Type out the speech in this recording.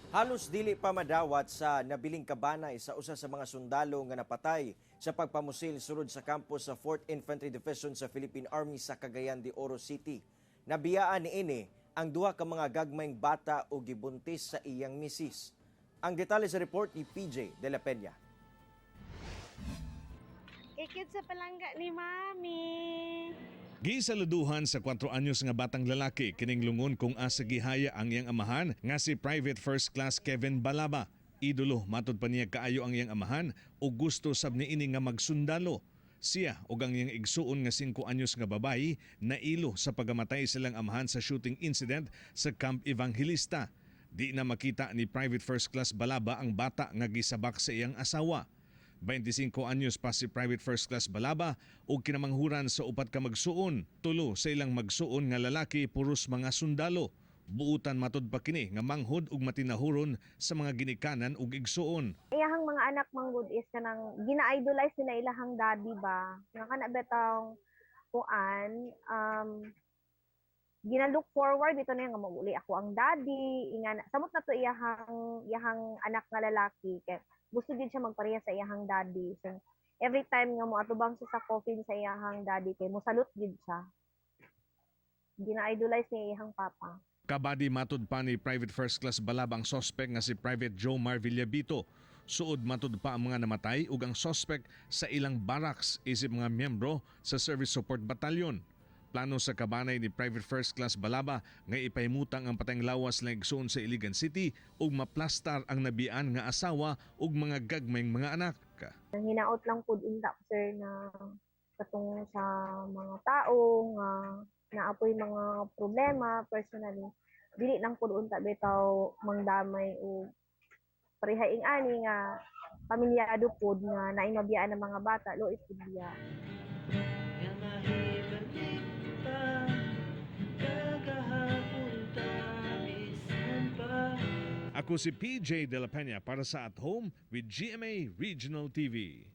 Halos dili pa madawat sa nabiling kabanay sa usa sa mga sundalo nga napatay sa pagpamusil sulod sa kampo sa 4th Infantry Division sa Philippine Army sa Cagayan de Oro City. Nabiyaan niini ang duha ka mga gagmayng bata o gibuntis sa iyang misis. Ang detalye sa report ni PJ De La Peña. Ikit sa palangga ni Mami. Gisaluduhan sa 4 anyos nga batang lalaki kining lungon kung asa gihaya ang iyang amahan nga si Private First Class Kevin Balaba. Idolo matud pa niya kaayo ang iyang amahan o gusto sab niini nga magsundalo. Siya ug ang iyang igsuon nga 5 anyos nga babayi nailo sa pagamatay silang amahan sa shooting incident sa Camp Evangelista. Di na makita ni Private First Class Balaba ang bata nga gisabak sa iyang asawa. 25 anyos pa si Private First Class Balaba ug kinamanghuran sa upat ka magsuon. Tulo sa ilang magsuon nga lalaki puros mga sundalo. Buutan matud pa kini nga manghod ug matinahuron sa mga ginikanan ug igsuon. Iyahang mga anak manggod is kanang gina-idolize nila ilahang daddy ba. Nga kana betang kuan gina-look forward ito na nga mauli ako ang daddy. Inga samot na to iyahang anak nga lalaki kay gusto din siya magpareha sa iyahang daddy. So, every time nga mo atubang siya sa coffin sa iyahang daddy, kay mo salute din siya. Gina-idolize niya iyahang papa. Kabadi matud pa ni Private First Class Balaba ang suspect nga si Private Jomar Villabito. Suod matud pa ang mga namatay ug ang suspect sa ilang barracks isip mga miyembro sa Service Support Battalion. Plano sa kabanay ni Private First Class Balaba nga ipahimutang ang patayng lawas lang igsoon sa Iligan City ug maplastar ang nabian nga asawa ug mga gagmayng mga anak. Hinaot lang pud unta sir na katong sa mga tao nga naapoy mga problema personally. Dili lang pud unta bitaw mangdamay o parehaing ani nga pamilyado pud nga naay mabiyaan ng mga bata lo istorya. Ako si PJ De La Peña para sa At Home with GMA Regional TV.